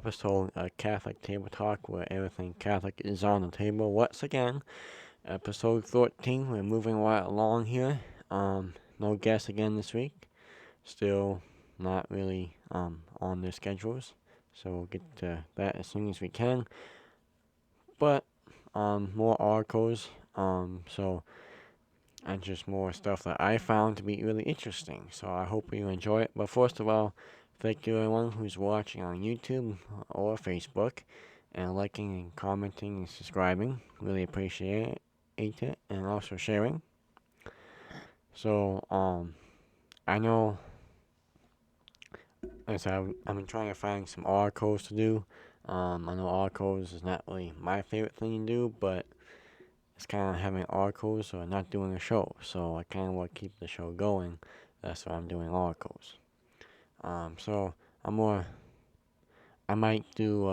episode of Catholic Table Talk, where everything Catholic is on the table. Once again, episode 14. We're moving right along here. No guests again this week. Still not really on their schedules, so we'll get to that as soon as we can. But more articles. So and just more stuff that I found to be really interesting. So I hope you enjoy it. But first of all, thank you everyone who's watching on YouTube or Facebook and liking and commenting and subscribing. Really appreciate it, and also sharing. So I know as I've been trying to find some articles to do. I know articles is not really my favorite thing to do, but it's kind of having articles or not doing a show. So I kind of want to keep the show going. That's why I'm doing articles. So I might do,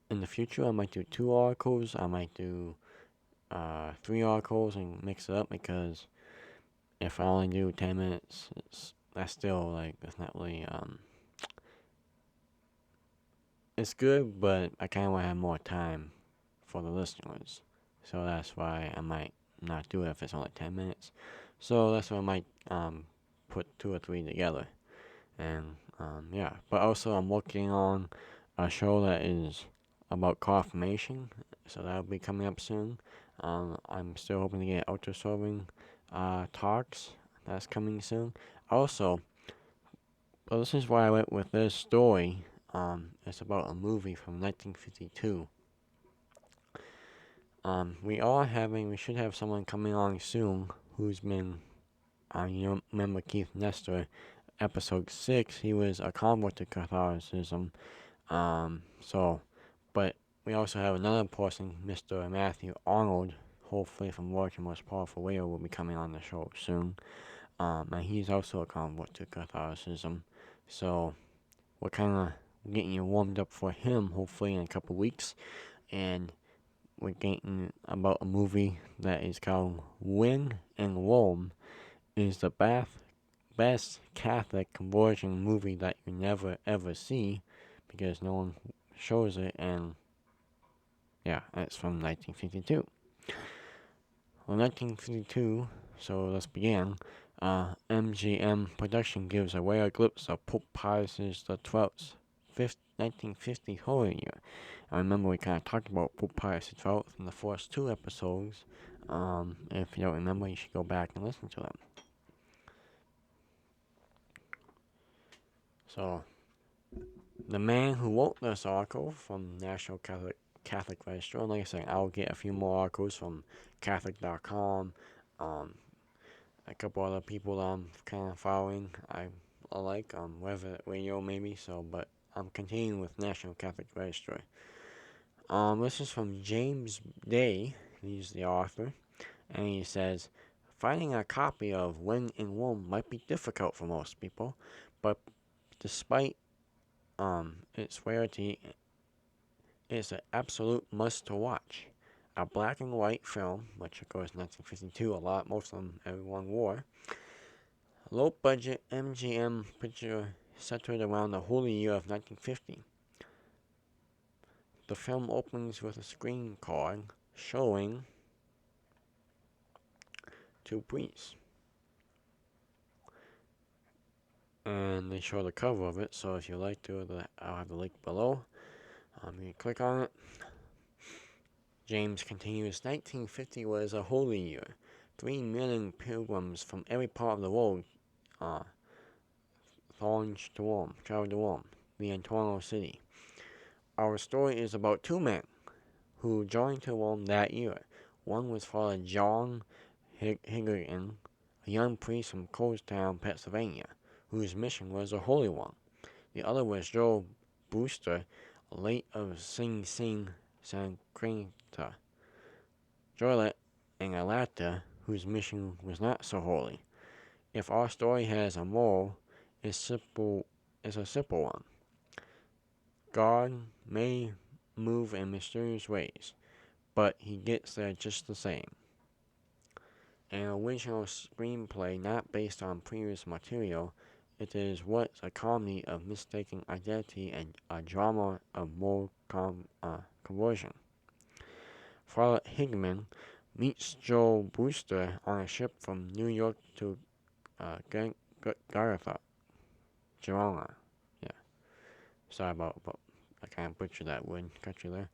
in the future, I might do 2 articles. I might do 3 articles and mix it up, because if I only do 10 minutes, that's still, like, it's not really, it's good, but I kind of want to have more time for the listeners. So that's why I might not do it if it's only 10 minutes. So that's why I might put 2 or 3 together. And yeah, but also I'm working on a show that is about confirmation, so that'll be coming up soon. I'm still hoping to get ultra serving talks. That's coming soon. Also, well, this is why I went with this story. It's about a movie from 1952. We should have someone coming on soon who's been, you remember Keith Nestor, episode 6, he was a convert to Catholicism. But we also have another person, Mr. Matthew Arnold, hopefully from Working Most Powerful Radio, will be coming on the show soon. And he's also a convert to Catholicism. So we're kind of getting you warmed up for him, hopefully in a couple weeks. And we're getting about a movie that is called When in Rome is the best Catholic conversion movie that you never ever see, because no one shows it, and yeah, it's from 1952. Well, 1952, so let's begin. MGM production gives a rare glimpse of Pope Pius XII's 1950 Holy Year. I remember we kind of talked about Pope Pius XII in the first 2 episodes. If you don't remember, you should go back and listen to them. So, the man who wrote this article from National Catholic Register, and like I said, I'll get a few more articles from Catholic.com, a couple other people I'm kind of following. I like Reverend Radio maybe. So, but I'm continuing with National Catholic Register. This is from James Day. He's the author, and he says, finding a copy of When in Rome might be difficult for most people, but despite its rarity, it's an absolute must to watch. A black and white film, which of course 1952, most of them everyone wore. Low budget MGM picture centered around the Holy Year of 1950. The film opens with a screen card showing 2 priests. And they show the cover of it, so if you like to, I'll have the link below. You click on it. James continues, 1950 was a holy year. 3 million pilgrims from every part of the world traveled to Rome, the eternal city. Our story is about 2 men who joined to Rome that year. One was Father John Higginson, a young priest from Colestown, Pennsylvania, whose mission was a holy one. The other was Joe Brewster, late of Sing Sing, San Quinta, Joylet, and Alata, whose mission was not so holy. If our story has a moral, it's a simple one. God may move in mysterious ways, but he gets there just the same. An original screenplay not based on previous material It is what's a comedy of mistaken identity and a drama of moral conversion. Father Higman meets Joe Brewster on a ship from New York to Gartha, Girona. Yeah, sorry about I kind of butchered that word. Cut you there.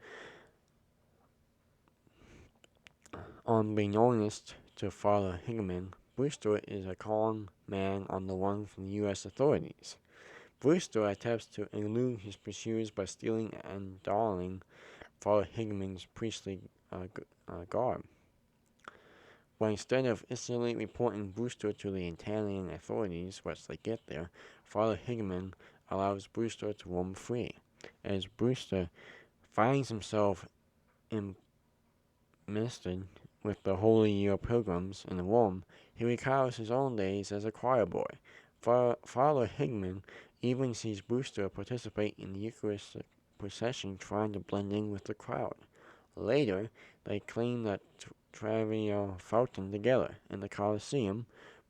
Unbeknownst to Father Higman, Brewster is a con man on the run from U.S. authorities. Brewster attempts to elude his pursuers by stealing and donning Father Higman's priestly garb. But instead of instantly reporting Brewster to the Italian authorities once they get there, Father Higman allows Brewster to roam free. As Brewster finds himself enlisted with the Holy Year pilgrims in Rome, he recalls his own days as a choir boy. Father Higman even sees Brewster participate in the Eucharistic procession trying to blend in with the crowd. Later, they clean the Trevi fountain together. In the Colosseum,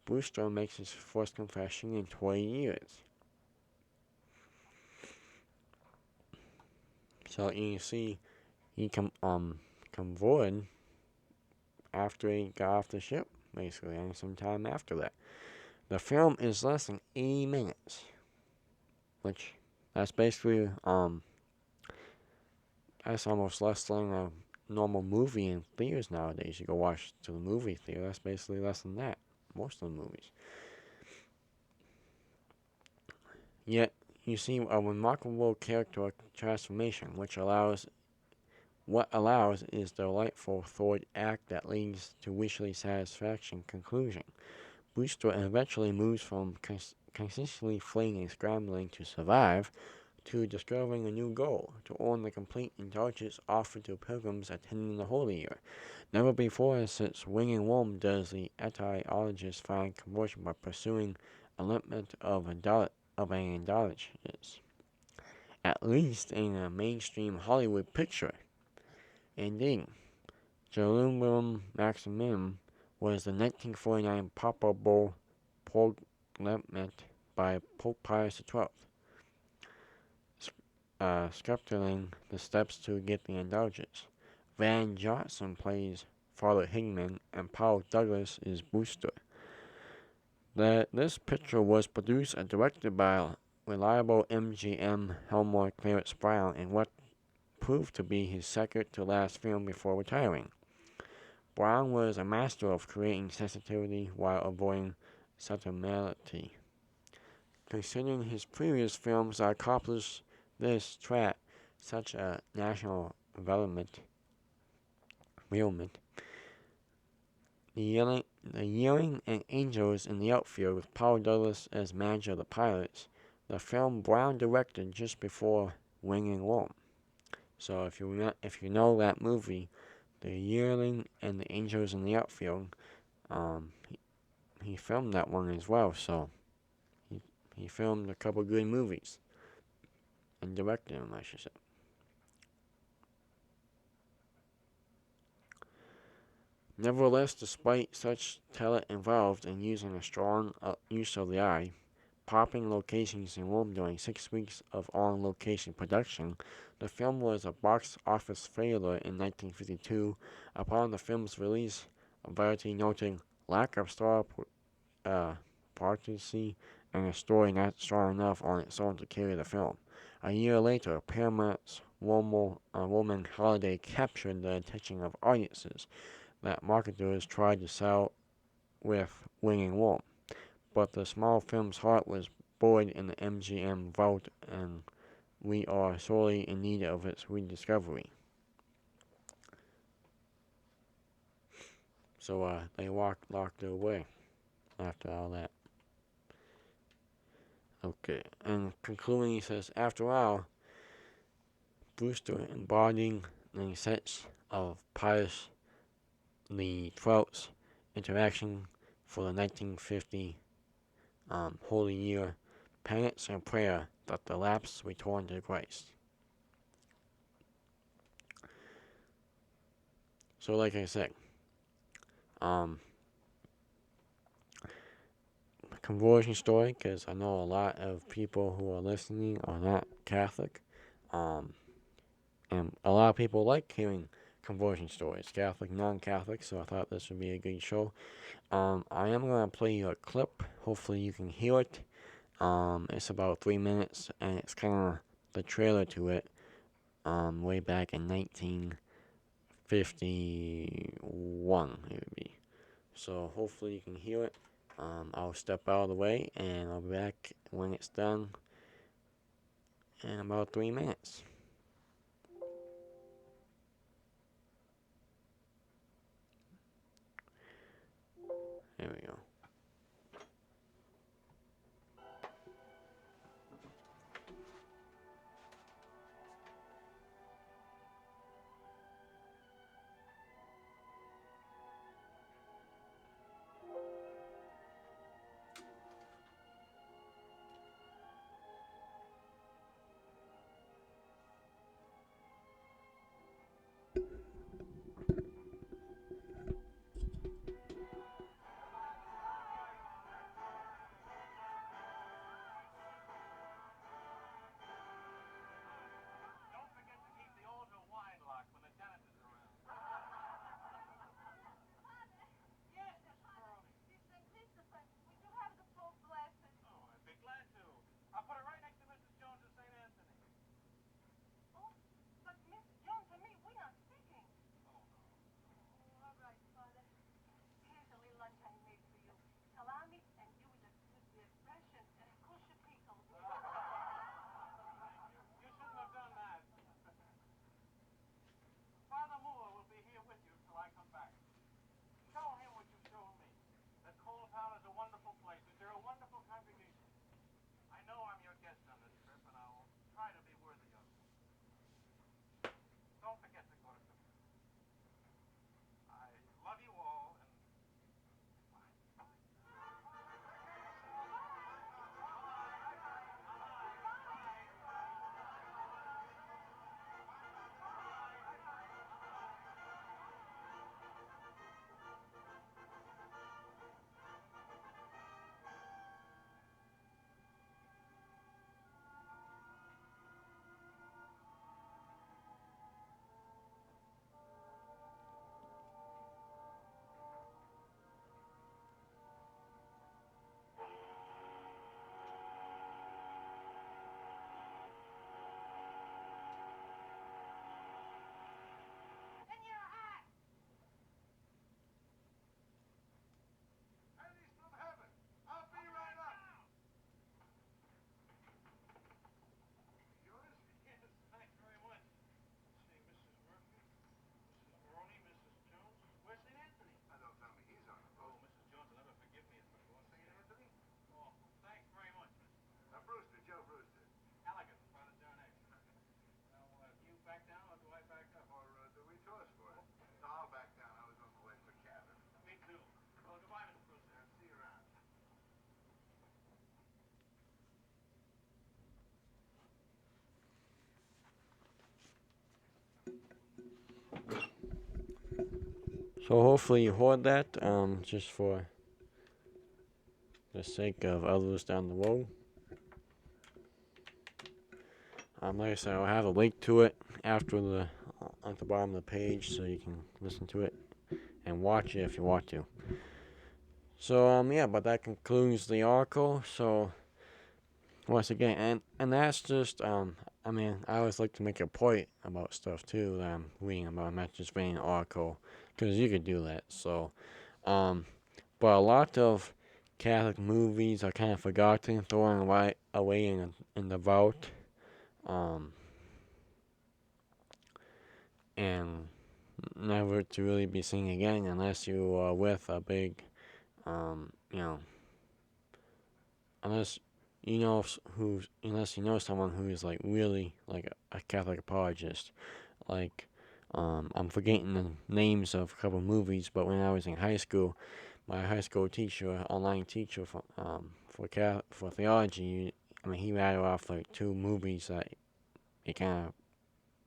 Brewster makes his first confession in 20 years. So you see, he converted after he got off the ship, basically, and some time after that. The film is less than 80 minutes, which that's basically that's almost less than a normal movie in theaters nowadays. You go watch to the movie theater, that's basically less than that. Most of the movies. Yet you see a remarkable character transformation, what allows is the delightful third act that leads to visually satisfaction conclusion. Brewster eventually moves from consistently fleeing and scrambling to survive to discovering a new goal, to earn the complete indulgence offered to pilgrims attending the Holy Year. Never before since winging Rome does the etiologist find conversion by pursuing a limit of an indulgence, at least in a mainstream Hollywood picture. Indeed, Jerusalem Maximum was the 1949 papal proclamation by Pope Pius XII, sculpting the steps to get the indulgence. Van Johnson plays Father Higman, and Paul Douglas is Brewster. This picture was produced and directed by reliable MGM Helmore Clarence Brown in what proved to be his second to last film before retiring. Brown was a master of creating sensitivity while avoiding sentimentality. Considering his previous films that accomplished this trait, such a national development, the Yelling and Angels in the outfield with Paul Douglas as manager of the Pirates, the film Brown directed just before Winging Rome. So if you know that movie, The Yearling and the Angels in the Outfield, he filmed that one as well. So he filmed a couple good movies and directed them, I should say. Nevertheless, despite such talent involved in using a strong use of the eye, popping locations in Rome during 6 weeks of on-location production, the film was a box office failure in 1952. Upon the film's release, Variety noted lack of star potency and a story not strong enough on its own to carry the film. A year later, Paramount's Roman Holiday captured the attention of audiences that marketers tried to sell with Winging Rome. But the small film's heart was buried in the MGM vault, and we are sorely in need of its rediscovery. So they locked it away after all that. Okay, and concluding, he says, after all, Brewster embodying the sense of Pius XII's interaction for the 1950 Holy Year, penance and prayer that the lapsed return to Christ. So like I said, conversion story, because I know a lot of people who are listening are not Catholic. Um, and a lot of people like hearing conversion stories, Catholic, non-Catholic, so I thought this would be a good show. I am going to play you a clip. Hopefully you can hear it. It's about 3 minutes, and it's kind of the trailer to it, way back in 1951, it would be. So hopefully you can hear it. I'll step out of the way, and I'll be back when it's done in about 3 minutes. There we go. So hopefully you heard that, just for the sake of others down the road. Like I said, I'll have a link to it after at the bottom of the page, so you can listen to it and watch it if you want to. So yeah, but that concludes the article. So once again, and that's just I mean, I always like to make a point about stuff too that I'm reading about. I'm not just reading an article, because you could do that. So but a lot of Catholic movies are kind of forgotten, thrown away in the vault, um, and never to really be seen again unless you are with a big, you know, unless unless you know someone who's like really like a Catholic apologist. Like, I'm forgetting the names of a couple movies, but when I was in high school, my high school teacher, online teacher for theology, I mean, he rattled off like two movies that he kind of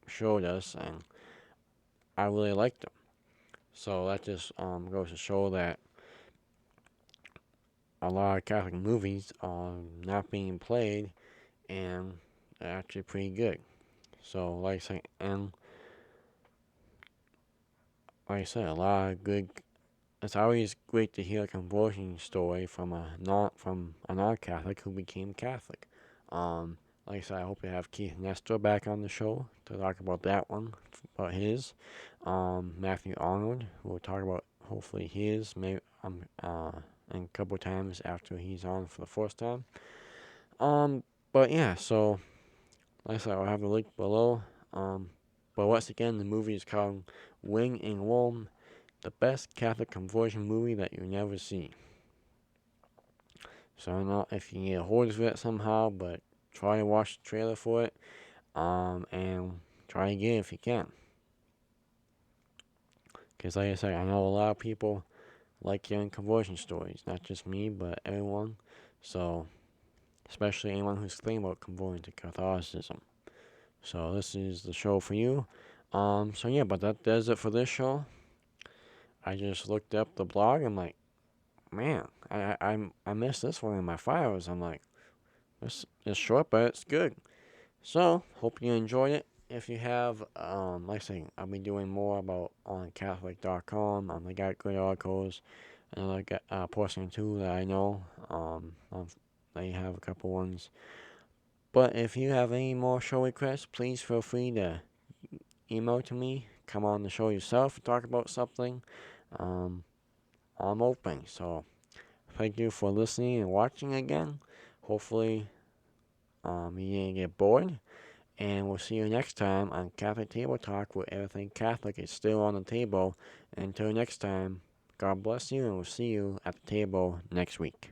showed us, and I really liked them. So that just goes to show that a lot of Catholic movies are not being played, and they're actually pretty good. So, like I said, a lot of good. It's always great to hear a conversion story from a non-Catholic who became Catholic. Like I said, I hope to have Keith Nestor back on the show to talk about that one, about his. Matthew Arnold, we'll talk about hopefully his, maybe and a couple times after he's on for the first time. But yeah, so like I said, I'll have the link below. But once again, the movie is called Wing in Rome, the best Catholic conversion movie that you never see. So I don't know if you get a hold of it somehow, but try to watch the trailer for it, and try again if you can. Because like I said, I know a lot of people like hearing conversion stories, not just me, but everyone. So, especially anyone who's thinking about converting to Catholicism. So this is the show for you. So yeah, but that does it for this show. I just looked up the blog. I'm like, man, I missed this one in my files. I'm like, this is short, but it's good. So hope you enjoyed it. If you have, like I say, I'll be doing more about on Catholic.com. They got good articles, and I got posting too that I know. They have a couple ones. But if you have any more show requests, please feel free to email to me. Come on the show yourself, talk about something. Um, I'm open. So thank you for listening and watching again. Hopefully, you didn't get bored. And we'll see you next time on Catholic Table Talk, where everything Catholic is still on the table. And until next time, God bless you, and we'll see you at the table next week.